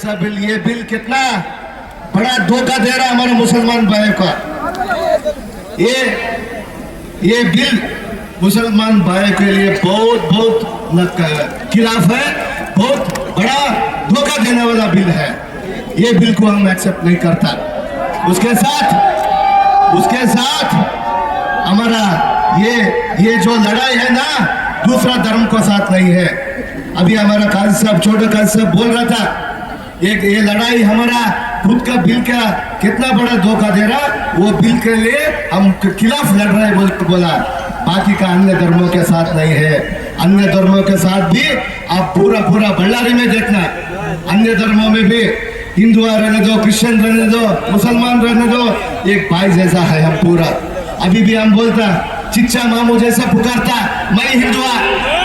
सा बिल, ये बिल कितना बड़ा धोखा दे रहा है हमारे मुसलमान भाइयों का। ये बिल मुसलमान भाइयों के लिए बहुत खिलाफ है, बहुत बड़ा धोखा देने वाला बिल है। ये बिल को हम एक्सेप्ट नहीं करता। उसके साथ हमारा ये जो लड़ाई है ना, दूसरा धर्म को साथ नहीं है। अभी हमारा काजी साहब, छोटे काजी साहब बोल रहा था, ये लड़ाई हमारा खुद का बिल का कितना बड़ा धोखा दे रहा, वो बिल के लिए हम खिलाफ लड़ रहे हैं बोला। बाकी का अन्य धर्मों के साथ नहीं है। अन्य धर्मों के साथ भी आप पूरा बल्लारी में देखना, अन्य धर्मों में भी हिंदू रहने दो, क्रिश्चियन रहने दो, मुसलमान रहने दो, एक भाई जैसा है हम पूरा। अभी भी हम बोलता चिच्चा मामू जैसा पुकारता, मैं हिंदू,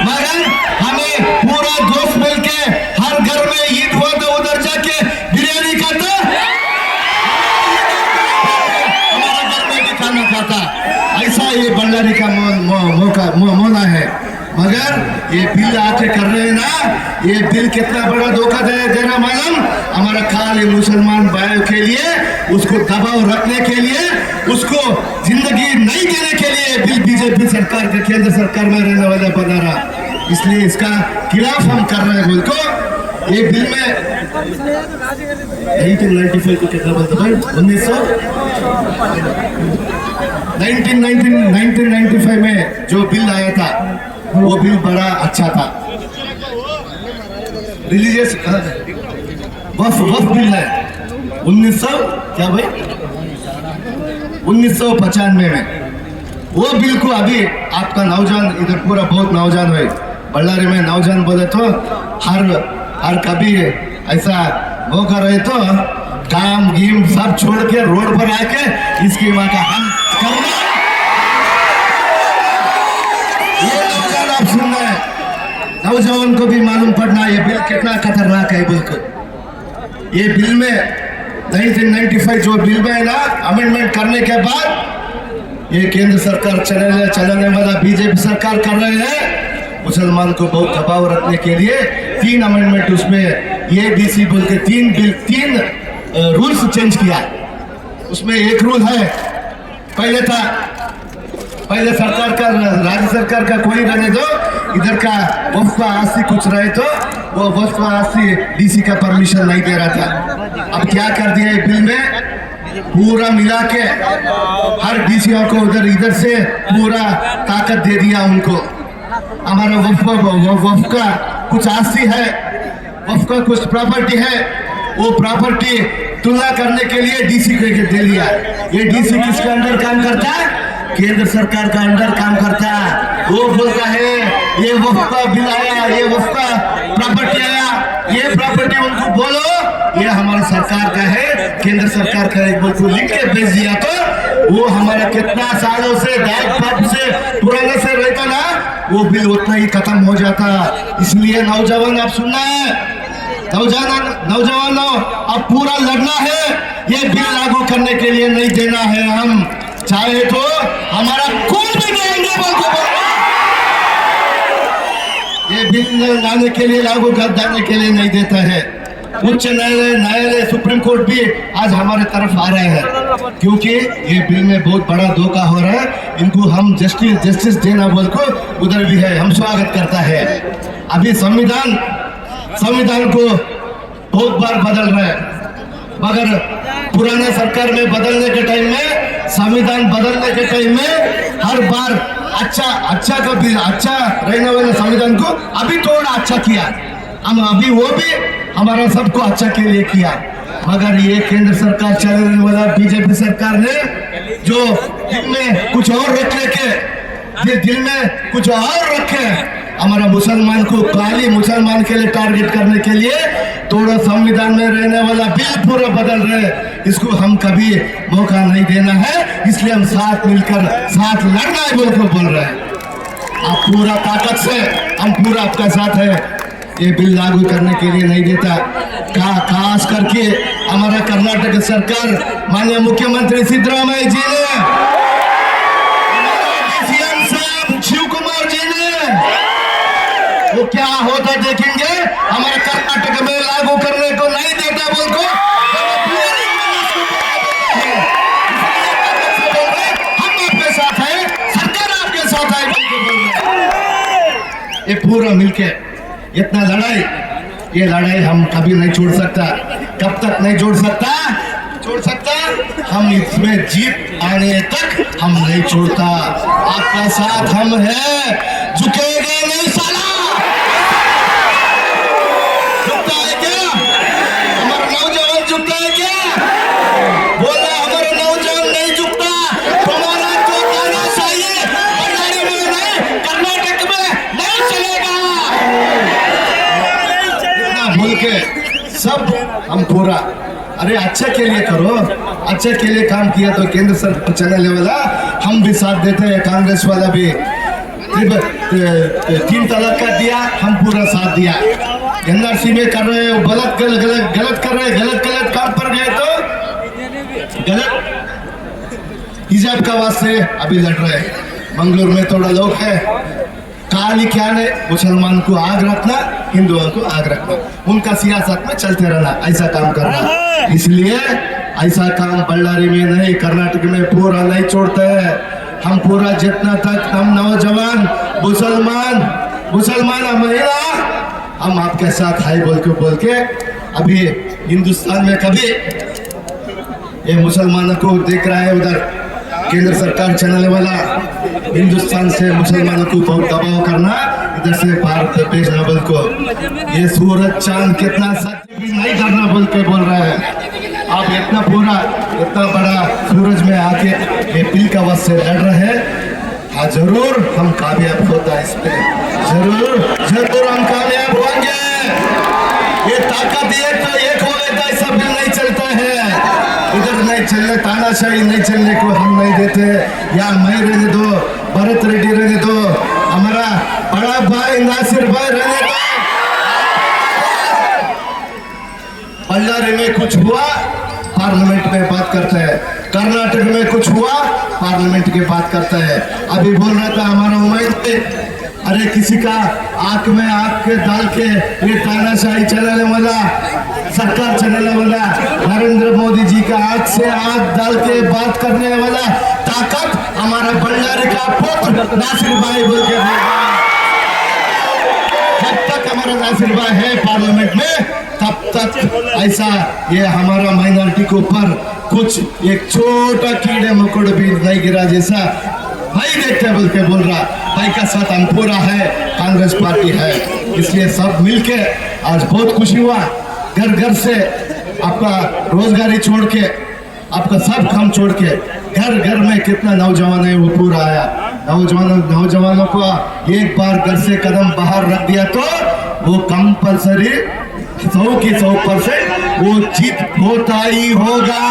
मगर हमें पूरा दोस्त मिलके हर घर में ईद हुआ तो उधर जाके बिरयानी खाता, हमारे घर में भी खाना खाता। ऐसा ये बल्लारी का मोना है। मगर ये बिल आके कर रहे हैं ना, ये बिल कितना बड़ा धोखा दे रहा मालूम, हमारा खाली मुसलमान भाइयों के लिए, उसको दबाव रखने के लिए, उसको जिंदगी नहीं देने के लिए बिल बीजेपी सरकार के केंद्र सरकार में रहने वाला बना रहा। इसलिए इसका खिलाफ हम कर रहे हैं। बोलको ये बिल में 1995 को कितना बोलते भाई, 1995 में जो बिल आया था, वो बिल बड़ा अच्छा था। रिलीजियस वक्फ बिल है 1995 में। वो बिल को अभी आपका नौजवान इधर पूरा बहुत नौजवान है, बल्लारी में नौजवान बोले तो हर कभी ऐसा मौका रहे तो काम गीम सब छोड़ के रोड पर आके इसकी माँ का हम करना। ये नौजवान आप सुनना है, नौजवान को भी मालूम पड़ना ये बिल कितना खतरनाक है। बिल्कुल ये बिल में 1995 जो बिल में है ना, अमेंडमेंट करने के बाद ये केंद्र सरकार चलाने वाला बीजेपी सरकार कर रहे हैं। मुसलमान को बहुत दबाव रखने के लिए 3 अमेंडमेंट उसमें ये डीसी बोल के 3 रूल्स चेंज किया। उसमें एक रूल है, पहले सरकार का, राज्य सरकार का कोई रहने दो, इधर का वक्फ आस्ती कुछ रहे तो वो वक्फ आस्ती डीसी का परमिशन नहीं दे रहा था। अब क्या कर दिया है बिल में, पूरा मिला के हर डीसीओ को इधर से पूरा ताकत दे दिया उनको। हमारा वक्फ का कुछ आस्ती है, वक्फ का कुछ प्रॉपर्टी है, वो प्रॉपर्टी तुलना करने के लिए डीसी को दे दिया। ये डीसी किसके अंडर काम करता है, केंद्र सरकार का अंडर काम करता है। वो बोलता है ये वक्फ का बिल आया, ये वक्फ का प्रॉपर्टी आया, ये प्रॉपर्टी उनको बोलो ये हमारा सरकार का है, केंद्र सरकार का एक बोल लिख के भेज दिया तो वो हमारा कितना सालों से दाग पाप से पुराने से रहता ना, वो बिल उतना ही खत्म हो जाता। इसलिए नौजवान आप सुनना है, नौजवानों अब पूरा लड़ना है, ये बिल लागू करने के लिए नहीं देना है। हम चाहे तो हमारा खून भी देंगे, ये बिल लाने के लिए, लागू करने के लिए नहीं देता है। उच्च न्यायालय सुप्रीम कोर्ट भी आज हमारे तरफ आ रहे हैं, क्योंकि ये बिल में बहुत बड़ा धोखा हो रहा है। इनको हम जस्टिस देना बोल को उधर भी है, हम स्वागत करता है। अभी संविधान को बहुत बार बदल रहा है, मगर पुराने सरकार में बदलने के टाइम में, संविधान बदलने के टाइम में हर बार अच्छा रहने वाले संविधान को अभी थोड़ा अच्छा किया। हम अभी वो भी हमारा सबको अच्छा के लिए किया। मगर ये केंद्र सरकार चलाने वाला बीजेपी सरकार ने जो दिल में कुछ और रखे, हमारा मुसलमान को, खाली मुसलमान के लिए टारगेट करने के लिए थोड़ा संविधान में रहने वाला बिल पूरा बदल रहे। इसको हम कभी मौका नहीं देना है, इसलिए हम साथ मिलकर साथ लड़ना है बोल रहे हैं। आप पूरा ताकत से, हम पूरा आपका साथ है। ये बिल लागू करने के लिए नहीं देता। खास करके हमारा कर्नाटक सरकार, माननीय मुख्यमंत्री सिद्धरामैया जी ने, सीएम साहब शिव कुमार जी ने, वो क्या होता देखेंगे। हमारे कर्नाटक में लागू करने को नहीं देता बोल को हम आपके साथ है, सरकार आपके साथ है बोल के बोल रहे। ये पूरा मिलके इतना लड़ाई, ये लड़ाई हम कभी नहीं छोड़ सकता। कब तक नहीं छोड़ सकता? हम इसमें जीत आने तक हम नहीं छोड़ता। आपका साथ हम है, झुकेंगे नहीं साला। झुकता है क्या? हमारा नौजवान झुकता है क्या? बोला हमारा नौजवान नहीं झुकता। तुम्हारा जो तानाशाही बंगाली में नहीं, कर्नाटक में नहीं चलेगा। इतना बोल के सब हम पूरा, अरे अच्छा के लिए करो, अच्छा के लिए काम किया तो केंद्र सरकार चलाने वाला हम भी साथ देते हैं, कांग्रेस वाला भी 3 तलाक का दिया, हम पूरा साथ दिया। एनआरसी में कर रहे हो गलत कर रहे हैं, गलत काम पर गए तो गलत हिजाब का वास्ते अभी लड़ रहे हैं। मंगलूर में थोड़ा लोग है, काली क्या है, मुसलमान को आग रखना, हिंदुओं को आग रखना, उनका सियासत में चलते रहना, ऐसा काम करना। इसलिए ऐसा काम बल्लारी में नहीं, कर्नाटक में पूरा नहीं छोड़ते हैं हम। पूरा जितना तक हम नौजवान मुसलमान महिला हम आपके साथ है बोल के अभी हिंदुस्तान में कभी ये मुसलमानों को देख रहा है, उधर केंद्र सरकार चलाने वाला हिंदुस्तान से मुसलमानों को बहुत दबाव करना, इधर से भारत भेजना बोल को, ये सूरज चांद कितना सच भी नहीं करना बोल के बोल रहा है। आप इतना बड़ा सूरज में आके ये बिल का वजह से लड़ रहे हैं। हाँ जरूर हम कामयाब होता है, इस पे जरूर हम कामयाब होंगे। ये ताकत एक हो लेता, ऐसा बिल नहीं चलता है, इधर नहीं चलने, तानाशाही नहीं चलने को हम नहीं देते। या मैं रहने दो, भरत रेड्डी रहने दो, हमारा बड़ा भाई नासिर भाई रहने दो। बल्लारी में कुछ हुआ पार्लियामेंट में बात करते हैं, कर्नाटक में कुछ हुआ पार्लियामेंट की बात करते हैं। अभी बोल रहा था हमारा उम्मीद, अरे किसी का आंख में आंख के डाल के ये तानाशाही चलाने वाला, सरकार चलाने वाला नरेंद्र मोदी जी का आंख से आंख डाल के बात करने वाला ताकत हमारा बल्लारी का पुत्र नासिर भाई बोल के, जब तक हमारा नासिर भाई है पार्लियामेंट में तब तक ऐसा ये हमारा माइनॉरिटी के ऊपर कुछ एक छोटा कीड़े मकोड़े भी नहीं गिरा जैसा भाई देखते बोल के बोल रहा। भाई का साथ हम पूरा है, कांग्रेस पार्टी है, इसलिए सब मिलके आज बहुत खुशी हुआ। घर से आपका रोजगारी छोड़ के, आपका सब काम छोड़ के घर में कितना नौजवान है वो पूरा आया। नौजवानों को एक बार घर से कदम बाहर रख दिया तो वो कंपल्सरी 100% वो जीत होता ही होगा,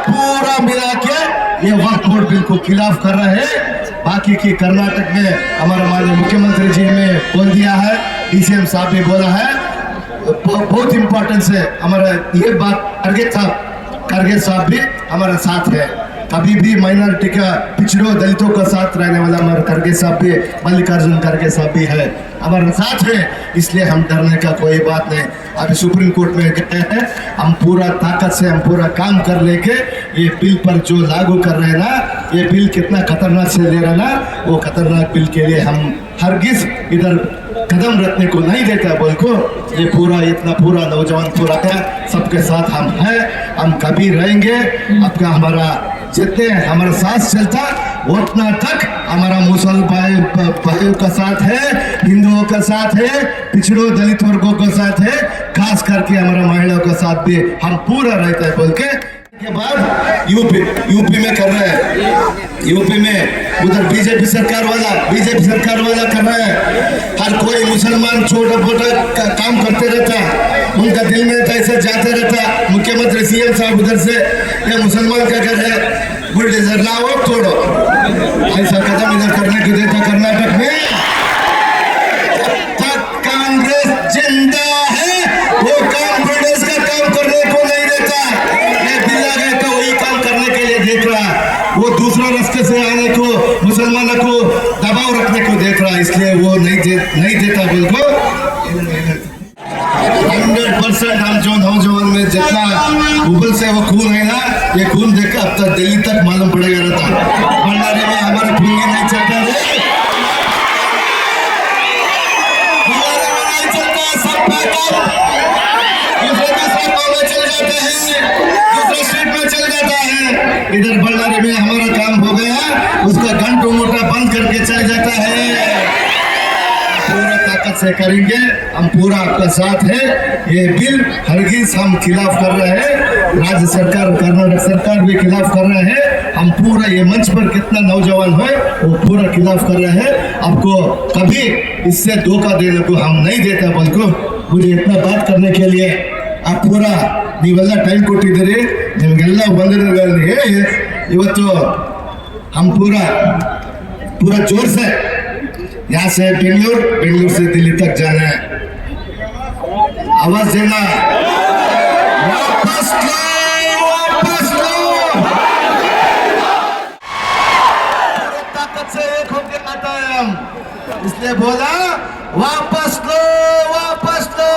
पूरा मिला के ये वक्फ बोर्ड बिल को खिलाफ कर रहे हैं। बाकी की कर्नाटक में हमारा माननीय मुख्यमंत्री जी ने बोल दिया है, डीसीएम साहब भी बोला है, बहुत इंपॉर्टेंस है हमारा ये बात। खड़गे साहब भी हमारा साथ है, कभी भी माइनॉरिटी का पिछड़ों दलितों का साथ रहने वाला हमारे खड़गे साहब भी, मल्लिकार्जुन खड़गे साहब भी है हमारे साथ है, इसलिए हम डरने का कोई बात नहीं। अभी सुप्रीम कोर्ट में गए हैं, हम पूरा ताकत से हम पूरा काम कर लेके ये बिल पर जो लागू कर रहे हैं ना, ये बिल कितना खतरनाक से ले रहा ना, वो खतरनाक बिल के लिए हम हरगिज इधर कदम रखने को नहीं देता बोल को। ये पूरा नौजवान पूरा है, सबके साथ हम हैं, हम कभी रहेंगे। आपका हमारा जितने हमारा साथ चलता उतना तक हमारा मुसलमान भाइयों का साथ है, हिंदुओं का साथ है, पिछड़ों दलित वर्गों का साथ है, खास करके हमारा महिलाओं का साथ भी हम पूरा रहता है बोल के बाद यूपी में कर रहे हैं। यूपी में उधर बीजेपी सरकार वाला कर रहा है। हर कोई मुसलमान छोटा मोटा काम करते रहता, उनका दिल में ऐसे जाते रहता। मुख्यमंत्री सीएम साहब उधर से ये मुसलमान का घर है, बुलडोजर लाओ तोड़ो, ऐसा कदम इधर करने को देता कर्नाटक में। जब तक कांग्रेस जिंदा है वो काम बुलडोजर का काम करने को नहीं देता। ये दिल्ला गए तो वही काम करने के लिए देख रहा, वो दूसरा रास्ते से आने को मुसलमानों को दबाव रखने को देख रहा। एक्स्ट्रा, इसलिए वो नहीं देता बोल को 100% हम जो नौजवान में जितना उबल से वो खून है ना, ये खून देखकर अब तक दिल्ली तक मालूम पड़ेगा रहता। भंडारी में हमारा खून ही नहीं चलता है, भंडारी में नहीं चलता, सब दूसरे गाँव में चल जाते हैं, दूसरे स्टेट में चल जाता है। इधर भंडारी में हमारा काम हो गया, उसका घंटों मोटा बंद करके चल जाता है। पूरा ताकत से करेंगे, हम पूरा आपका साथ है। ये बिल हरगिज हम खिलाफ कर रहे हैं, राज्य सरकार कर्नाटक सरकार भी खिलाफ कर रहे हैं। हम पूरा ये मंच पर कितना नौजवान है वो पूरा खिलाफ कर रहे हैं। आपको कभी इससे धोखा देने को हम नहीं देता, बल्कि मुझे इतना बात करने के लिए आप पूरा ನೀವೆಲ್ಲ ಟೈಮ್ ಕೊಟ್ಟಿದ್ದೀರಿ, ನಿಮಗೆಲ್ಲ ವಂದನೆಗಳನ್ನು ಹೇಳಿ ಇವತ್ತು हम पूरा जोर से यहाँ से बेंगलुरु से दिल्ली तक जाना है, आवाज देना, वापस लो, वापस लो। ताकत से एक होकर आता है हम, इसलिए बोला वापस लो, वापस लो।